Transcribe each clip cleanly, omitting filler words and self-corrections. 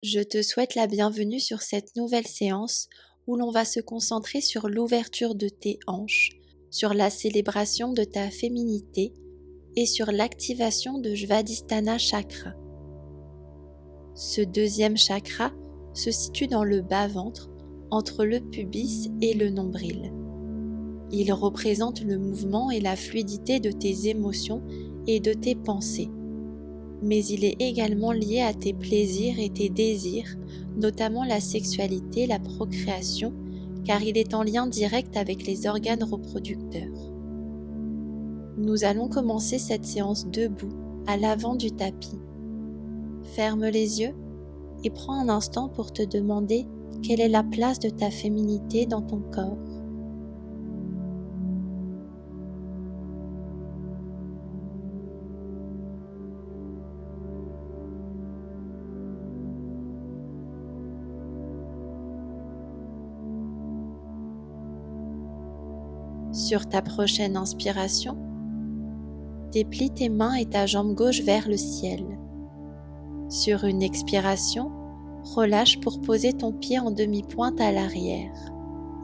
Je te souhaite la bienvenue sur cette nouvelle séance où l'on va se concentrer sur l'ouverture de tes hanches, sur la célébration de ta féminité et sur l'activation de Svadhisthana Chakra. Ce deuxième chakra se situe dans le bas-ventre, entre le pubis et le nombril. Il représente le mouvement et la fluidité de tes émotions et de tes pensées. Mais il est également lié à tes plaisirs et tes désirs, notamment la sexualité, la procréation, car il est en lien direct avec les organes reproducteurs. Nous allons commencer cette séance debout, à l'avant du tapis. Ferme les yeux et prends un instant pour te demander quelle est la place de ta féminité dans ton corps. Sur ta prochaine inspiration, déplie tes mains et ta jambe gauche vers le ciel. Sur une expiration, relâche pour poser ton pied en demi-pointe à l'arrière.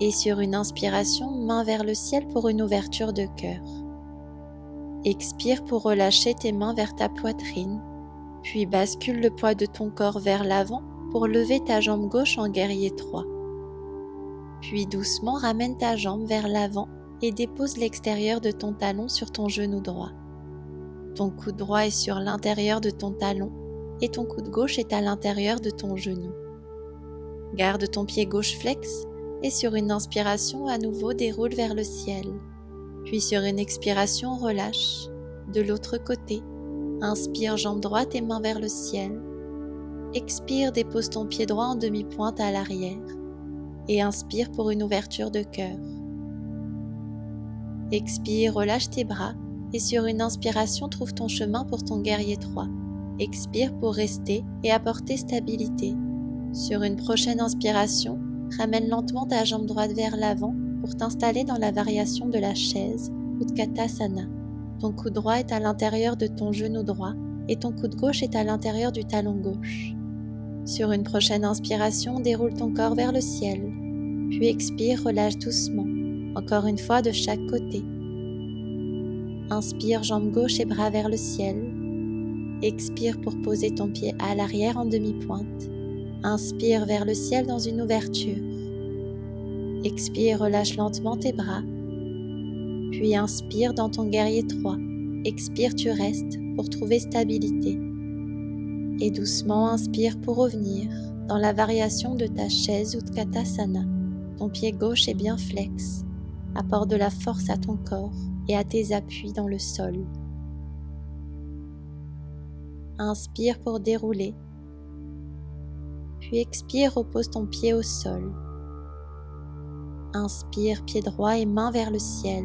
Et sur une inspiration, main vers le ciel pour une ouverture de cœur. Expire pour relâcher tes mains vers ta poitrine, puis bascule le poids de ton corps vers l'avant pour lever ta jambe gauche en guerrier 3. Puis doucement ramène ta jambe vers l'avant et dépose l'extérieur de ton talon sur ton genou droit. Ton coude droit est sur l'intérieur de ton talon et ton coude gauche est à l'intérieur de ton genou. Garde ton pied gauche flex et sur une inspiration à nouveau déroule vers le ciel. Puis sur une expiration relâche. De l'autre côté, inspire jambe droite et main vers le ciel. Expire, dépose ton pied droit en demi-pointe à l'arrière et inspire pour une ouverture de cœur. Expire, relâche tes bras et sur une inspiration, trouve ton chemin pour ton guerrier 3. Expire pour rester et apporter stabilité. Sur une prochaine inspiration, ramène lentement ta jambe droite vers l'avant pour t'installer dans la variation de la chaise, Utkatasana. Ton coude droit est à l'intérieur de ton genou droit et ton coude gauche est à l'intérieur du talon gauche. Sur une prochaine inspiration, déroule ton corps vers le ciel. Puis expire, relâche doucement. Encore une fois de chaque côté. Inspire, jambe gauche et bras vers le ciel. Expire pour poser ton pied à l'arrière en demi-pointe. Inspire vers le ciel dans une ouverture. Expire, relâche lentement tes bras. Puis inspire dans ton guerrier 3. Expire, tu restes pour trouver stabilité. Et doucement inspire pour revenir dans la variation de ta chaise Utkatasana. Ton pied gauche est bien flex. Apporte de la force à ton corps et à tes appuis dans le sol. Inspire pour dérouler. Puis expire, repose ton pied au sol. Inspire, pied droit et main vers le ciel.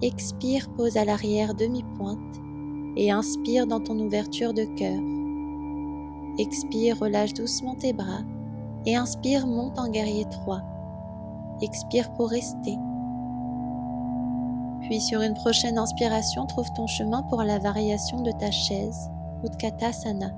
Expire, pose à l'arrière demi-pointe et inspire dans ton ouverture de cœur. Expire, relâche doucement tes bras et inspire, monte en guerrier 3. Expire pour rester. Puis sur une prochaine inspiration, trouve ton chemin pour la variation de ta chaise, Utkatasana.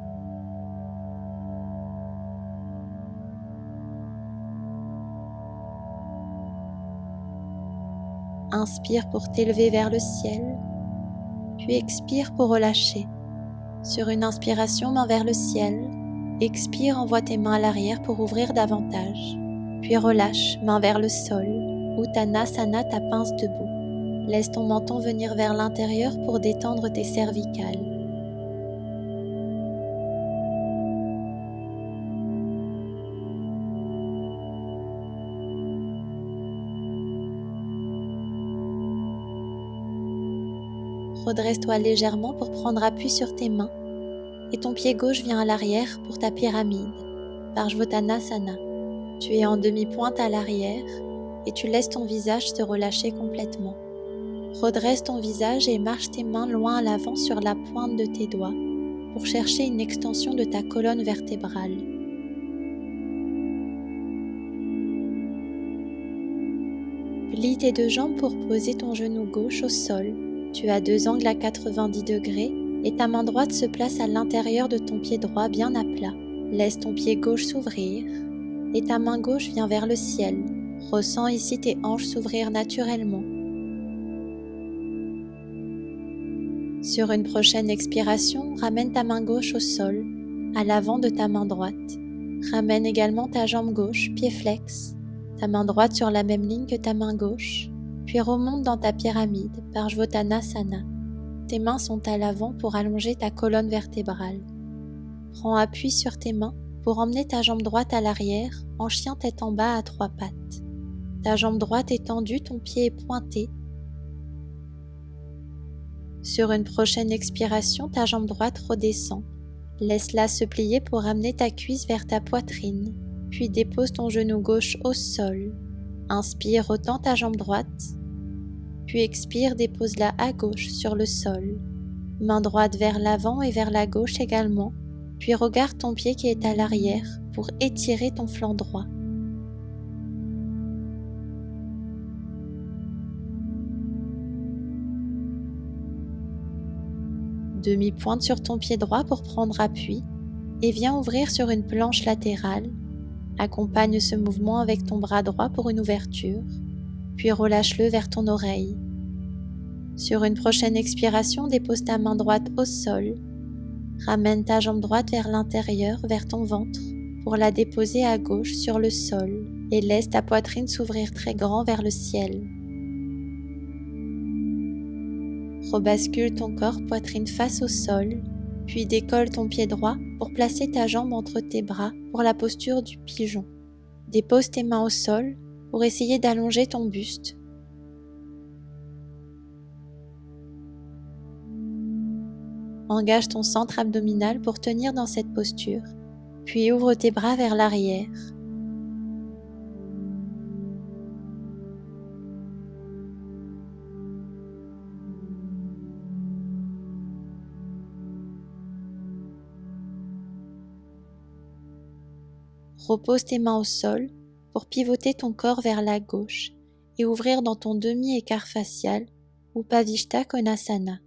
Inspire pour t'élever vers le ciel, puis expire pour relâcher. Sur une inspiration, main vers le ciel. Expire, envoie tes mains à l'arrière pour ouvrir davantage. Puis relâche, main vers le sol, Uttanasana, ta pince debout. Laisse ton menton venir vers l'intérieur pour détendre tes cervicales. Redresse-toi légèrement pour prendre appui sur tes mains et ton pied gauche vient à l'arrière pour ta pyramide, Parshvottanasana. Tu es en demi-pointe à l'arrière et tu laisses ton visage se relâcher complètement. Redresse ton visage et marche tes mains loin à l'avant sur la pointe de tes doigts pour chercher une extension de ta colonne vertébrale. Plie tes deux jambes pour poser ton genou gauche au sol. Tu as deux angles à 90 degrés et ta main droite se place à l'intérieur de ton pied droit bien à plat. Laisse ton pied gauche s'ouvrir et ta main gauche vient vers le ciel. Ressens ici tes hanches s'ouvrir naturellement. Sur une prochaine expiration, ramène ta main gauche au sol, à l'avant de ta main droite. Ramène également ta jambe gauche, pied flex, ta main droite sur la même ligne que ta main gauche, puis remonte dans ta pyramide, Parshvottanasana. Tes mains sont à l'avant pour allonger ta colonne vertébrale. Prends appui sur tes mains pour emmener ta jambe droite à l'arrière en chien tête en bas à 3 pattes. Ta jambe droite est tendue, ton pied est pointé. Sur une prochaine expiration, ta jambe droite redescend. Laisse-la se plier pour ramener ta cuisse vers ta poitrine, puis dépose ton genou gauche au sol. Inspire, retends ta jambe droite, puis expire, dépose-la à gauche sur le sol. Main droite vers l'avant et vers la gauche également, puis regarde ton pied qui est à l'arrière pour étirer ton flanc droit. Demi-pointe sur ton pied droit pour prendre appui et viens ouvrir sur une planche latérale. Accompagne ce mouvement avec ton bras droit pour une ouverture, puis relâche-le vers ton oreille. Sur une prochaine expiration, dépose ta main droite au sol. Ramène ta jambe droite vers l'intérieur, vers ton ventre, pour la déposer à gauche sur le sol et laisse ta poitrine s'ouvrir très grand vers le ciel. Rebascule ton corps poitrine face au sol, puis décolle ton pied droit pour placer ta jambe entre tes bras pour la posture du pigeon. Dépose tes mains au sol pour essayer d'allonger ton buste. Engage ton centre abdominal pour tenir dans cette posture, puis ouvre tes bras vers l'arrière. Repose tes mains au sol pour pivoter ton corps vers la gauche et ouvrir dans ton demi-écart facial ou Pavishta Konasana.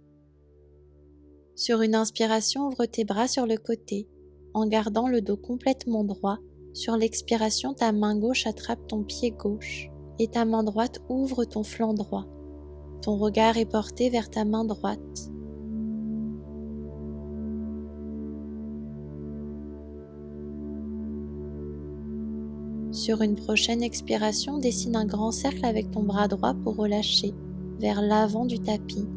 Sur une inspiration, ouvre tes bras sur le côté en gardant le dos complètement droit. Sur l'expiration, ta main gauche attrape ton pied gauche et ta main droite ouvre ton flanc droit. Ton regard est porté vers ta main droite. Sur une prochaine expiration, dessine un grand cercle avec ton bras droit pour relâcher vers l'avant du tapis,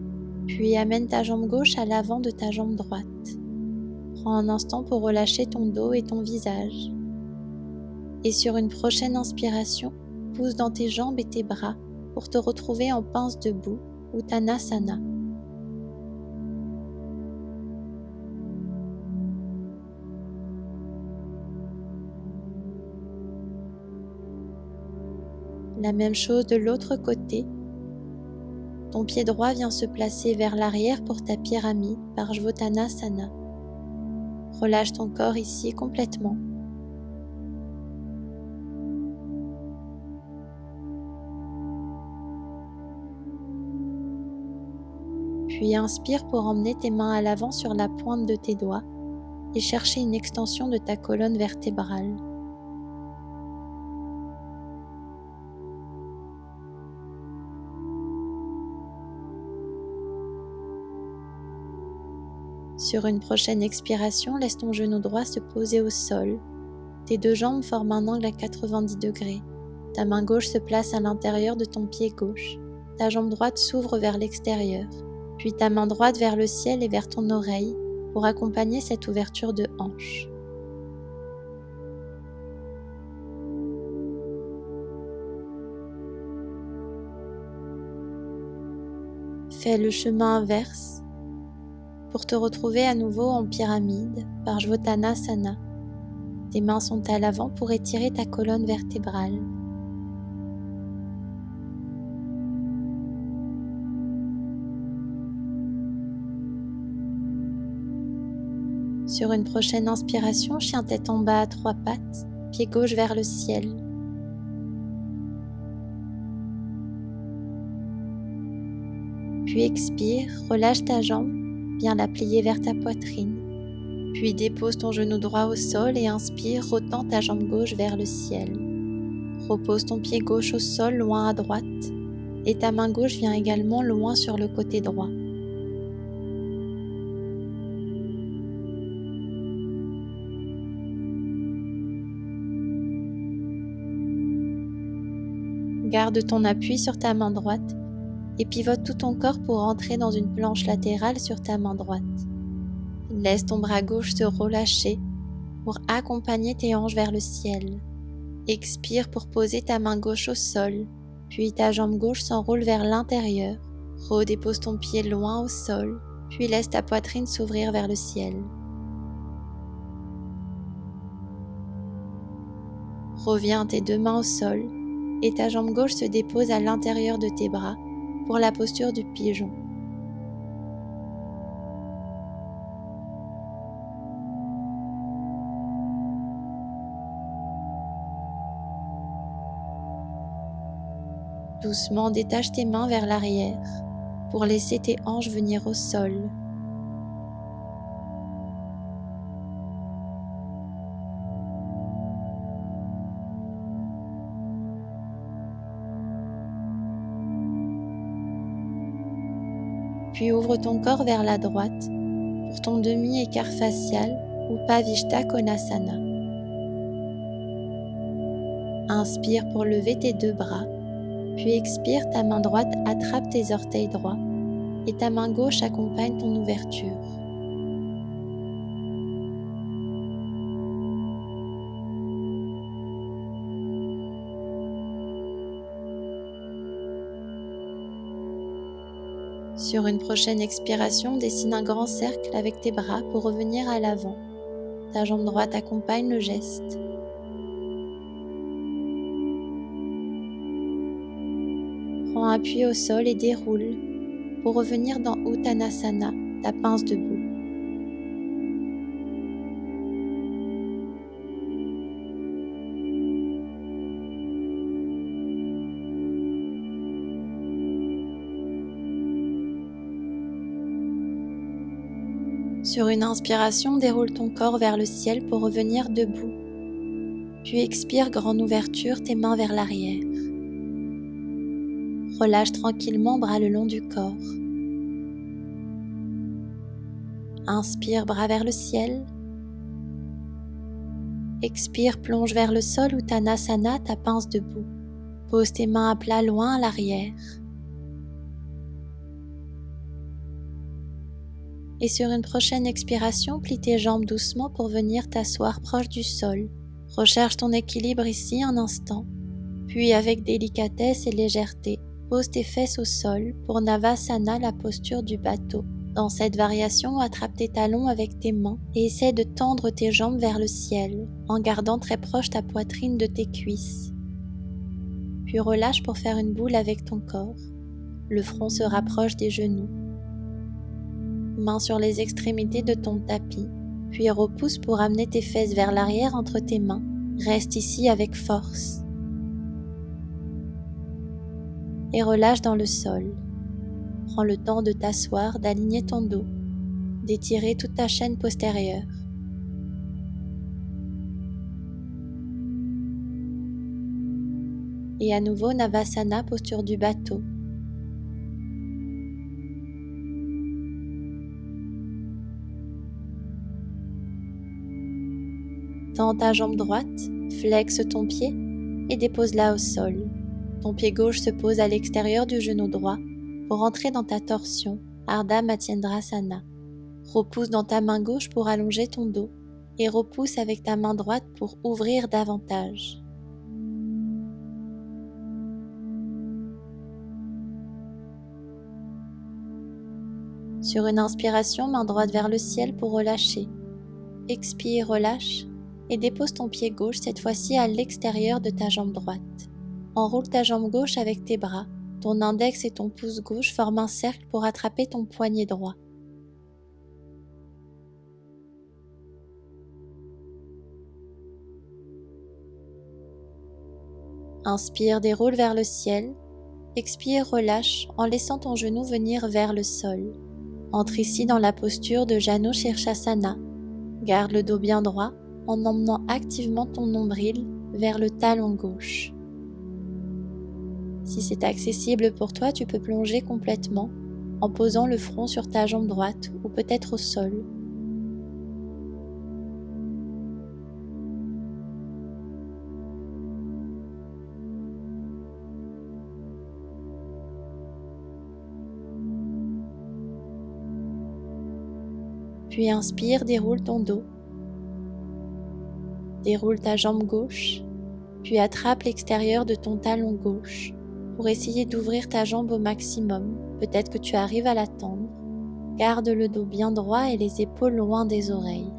puis amène ta jambe gauche à l'avant de ta jambe droite. Prends un instant pour relâcher ton dos et ton visage. Et sur une prochaine inspiration, pousse dans tes jambes et tes bras pour te retrouver en pince debout, Uttanasana. La même chose de l'autre côté. Ton pied droit vient se placer vers l'arrière pour ta pyramide, Parshvottanasana. Relâche ton corps ici complètement. Puis inspire pour emmener tes mains à l'avant sur la pointe de tes doigts et chercher une extension de ta colonne vertébrale. Sur une prochaine expiration, laisse ton genou droit se poser au sol. Tes deux jambes forment un angle à 90 degrés. Ta main gauche se place à l'intérieur de ton pied gauche. Ta jambe droite s'ouvre vers l'extérieur, puis ta main droite vers le ciel et vers ton oreille pour accompagner cette ouverture de hanche. Fais le chemin inverse pour te retrouver à nouveau en pyramide, Parshvottanasana. Tes mains sont à l'avant pour étirer ta colonne vertébrale. Sur une prochaine inspiration, chien tête en bas à 3 pattes, pied gauche vers le ciel. Puis expire, relâche ta jambe viens la plier vers ta poitrine. Puis dépose ton genou droit au sol et inspire, rotant ta jambe gauche vers le ciel. Repose ton pied gauche au sol, loin à droite, et ta main gauche vient également loin sur le côté droit. Garde ton appui sur ta main droite et pivote tout ton corps pour entrer dans une planche latérale sur ta main droite. Laisse ton bras gauche se relâcher pour accompagner tes hanches vers le ciel. Expire pour poser ta main gauche au sol, puis ta jambe gauche s'enroule vers l'intérieur. Redépose ton pied loin au sol, puis laisse ta poitrine s'ouvrir vers le ciel. Reviens tes deux mains au sol et ta jambe gauche se dépose à l'intérieur de tes bras pour la posture du pigeon. Doucement détache tes mains vers l'arrière pour laisser tes hanches venir au sol. Puis ouvre ton corps vers la droite pour ton demi-écart facial ou Pavishta Konasana. Inspire pour lever tes deux bras, puis expire, ta main droite attrape tes orteils droits et ta main gauche accompagne ton ouverture. Sur une prochaine expiration, dessine un grand cercle avec tes bras pour revenir à l'avant. Ta jambe droite accompagne le geste. Prends appui au sol et déroule pour revenir dans Uttanasana, ta pince debout. Sur une inspiration, déroule ton corps vers le ciel pour revenir debout. Puis expire, grande ouverture, tes mains vers l'arrière. Relâche tranquillement, bras le long du corps. Inspire, bras vers le ciel. Expire, plonge vers le sol, Uttanasana, ta pince debout. Pose tes mains à plat, loin à l'arrière. Et sur une prochaine expiration, plie tes jambes doucement pour venir t'asseoir proche du sol. Recherche ton équilibre ici un instant. Puis avec délicatesse et légèreté, pose tes fesses au sol pour Navasana, la posture du bateau. Dans cette variation, attrape tes talons avec tes mains et essaie de tendre tes jambes vers le ciel en gardant très proche ta poitrine de tes cuisses. Puis relâche pour faire une boule avec ton corps. Le front se rapproche des genoux. Mains sur les extrémités de ton tapis, puis repousse pour amener tes fesses vers l'arrière entre tes mains. Reste ici avec force. Et relâche dans le sol. Prends le temps de t'asseoir, d'aligner ton dos, d'étirer toute ta chaîne postérieure. Et à nouveau Navasana, posture du bateau. Tends ta jambe droite, flexe ton pied et dépose-la au sol. Ton pied gauche se pose à l'extérieur du genou droit pour entrer dans ta torsion, Ardha Matsyendrasana. Repousse dans ta main gauche pour allonger ton dos et repousse avec ta main droite pour ouvrir davantage. Sur une inspiration, main droite vers le ciel pour relâcher. Expire, relâche et dépose ton pied gauche cette fois-ci à l'extérieur de ta jambe droite. Enroule ta jambe gauche avec tes bras. Ton index et ton pouce gauche forment un cercle pour attraper ton poignet droit. Inspire, déroule vers le ciel. Expire, relâche en laissant ton genou venir vers le sol. Entre ici dans la posture de Janu Shirshasana. Garde le dos bien droit en emmenant activement ton nombril vers le talon gauche. Si c'est accessible pour toi, tu peux plonger complètement en posant le front sur ta jambe droite ou peut-être au sol. Puis inspire, déroule ton dos. Déroule ta jambe gauche, puis attrape l'extérieur de ton talon gauche pour essayer d'ouvrir ta jambe au maximum. Peut-être que tu arrives à la tendre. Garde le dos bien droit et les épaules loin des oreilles.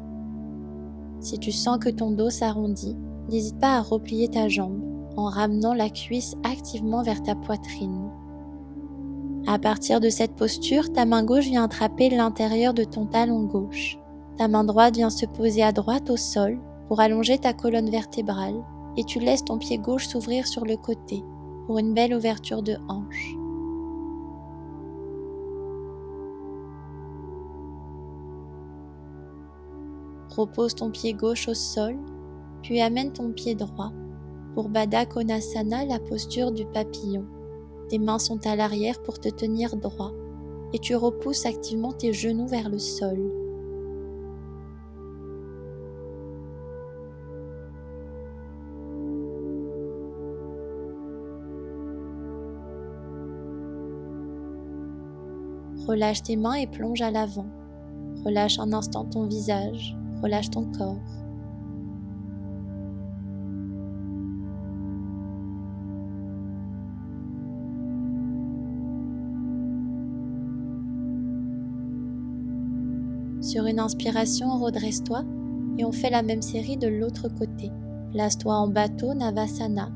Si tu sens que ton dos s'arrondit, n'hésite pas à replier ta jambe en ramenant la cuisse activement vers ta poitrine. À partir de cette posture, ta main gauche vient attraper l'intérieur de ton talon gauche. Ta main droite vient se poser à droite au sol pour allonger ta colonne vertébrale et tu laisses ton pied gauche s'ouvrir sur le côté pour une belle ouverture de hanche. Repose ton pied gauche au sol, puis amène ton pied droit pour Baddha Konasana, la posture du papillon. Tes mains sont à l'arrière pour te tenir droit et tu repousses activement tes genoux vers le sol. Relâche tes mains et plonge à l'avant. Relâche un instant ton visage, relâche ton corps. Sur une inspiration, redresse-toi et on fait la même série de l'autre côté. Place-toi en bateau Navasana.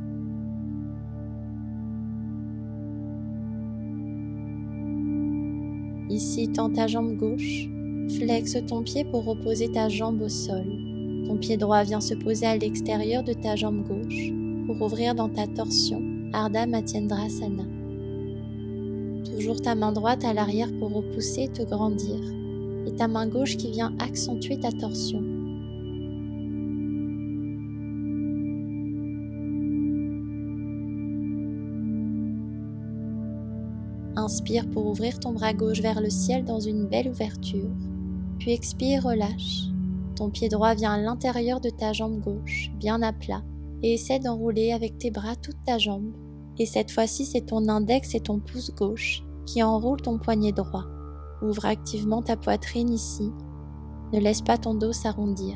Ici, tends ta jambe gauche, flexe ton pied pour reposer ta jambe au sol. Ton pied droit vient se poser à l'extérieur de ta jambe gauche pour ouvrir dans ta torsion, Ardha Matsyendrasana. Toujours ta main droite à l'arrière pour repousser et te grandir, et ta main gauche qui vient accentuer ta torsion. Inspire pour ouvrir ton bras gauche vers le ciel dans une belle ouverture. Puis expire, relâche. Ton pied droit vient à l'intérieur de ta jambe gauche, bien à plat, et essaie d'enrouler avec tes bras toute ta jambe. Et cette fois-ci, c'est ton index et ton pouce gauche qui enroulent ton poignet droit. Ouvre activement ta poitrine ici. Ne laisse pas ton dos s'arrondir.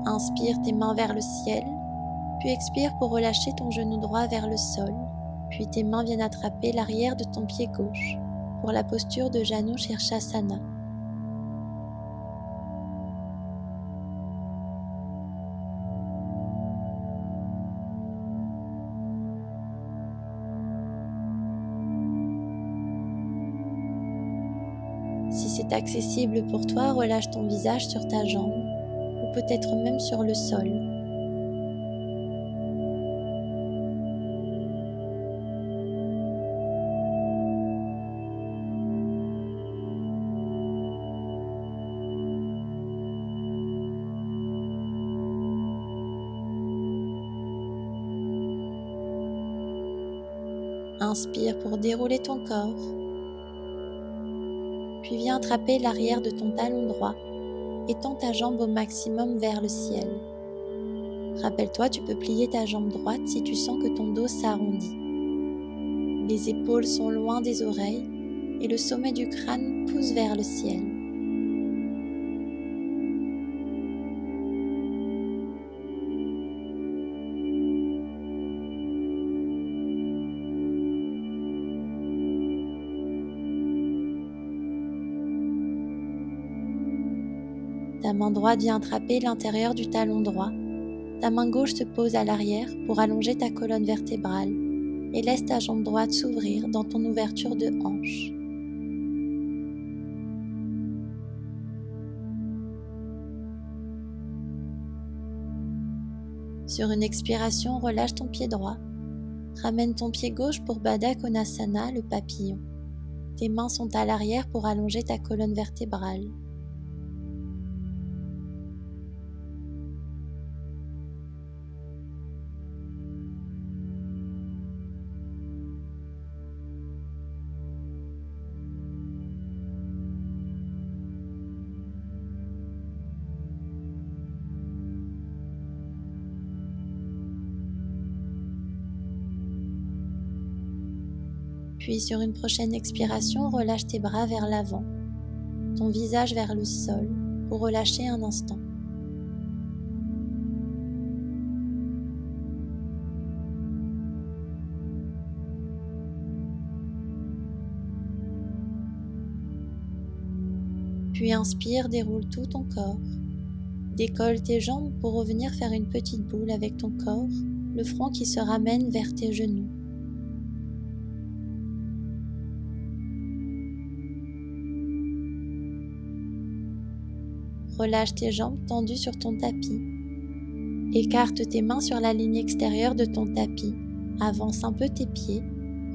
Inspire tes mains vers le ciel, puis expire pour relâcher ton genou droit vers le sol, puis tes mains viennent attraper l'arrière de ton pied gauche pour la posture de Janu Shirshasana. Si c'est accessible pour toi, relâche ton visage sur ta jambe, ou peut-être même sur le sol. Inspire pour dérouler ton corps, puis viens attraper l'arrière de ton talon droit et tends ta jambe au maximum vers le ciel. Rappelle-toi, tu peux plier ta jambe droite si tu sens que ton dos s'arrondit. Les épaules sont loin des oreilles et le sommet du crâne pousse vers le ciel. Ta main droite vient attraper l'intérieur du talon droit. Ta main gauche se pose à l'arrière pour allonger ta colonne vertébrale et laisse ta jambe droite s'ouvrir dans ton ouverture de hanche. Sur une expiration, relâche ton pied droit. Ramène ton pied gauche pour Baddha Konasana, le papillon. Tes mains sont à l'arrière pour allonger ta colonne vertébrale. Puis sur une prochaine expiration, relâche tes bras vers l'avant, ton visage vers le sol pour relâcher un instant. Puis inspire, déroule tout ton corps. Décolle tes jambes pour revenir faire une petite boule avec ton corps, le front qui se ramène vers tes genoux. Relâche tes jambes tendues sur ton tapis. Écarte tes mains sur la ligne extérieure de ton tapis. Avance un peu tes pieds.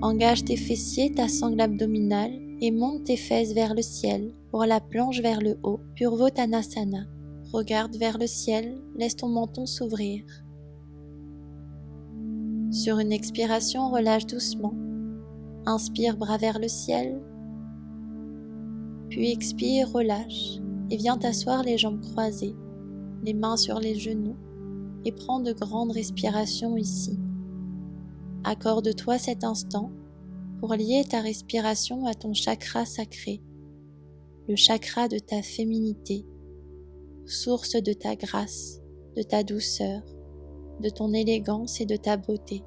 Engage tes fessiers, ta sangle abdominale et monte tes fesses vers le ciel pour la planche vers le haut, Purvottanasana. Regarde vers le ciel, laisse ton menton s'ouvrir. Sur une expiration, relâche doucement. Inspire, bras vers le ciel. Puis expire, relâche. Et viens t'asseoir les jambes croisées, les mains sur les genoux et prends de grandes respirations ici. Accorde-toi cet instant pour lier ta respiration à ton chakra sacré, le chakra de ta féminité, source de ta grâce, de ta douceur, de ton élégance et de ta beauté.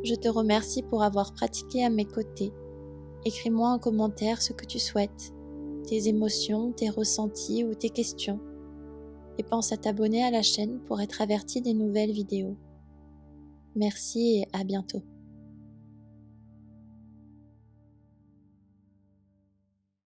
Je te remercie pour avoir pratiqué à mes côtés. Écris-moi en commentaire ce que tu souhaites, tes émotions, tes ressentis ou tes questions. Et pense à t'abonner à la chaîne pour être averti des nouvelles vidéos. Merci et à bientôt.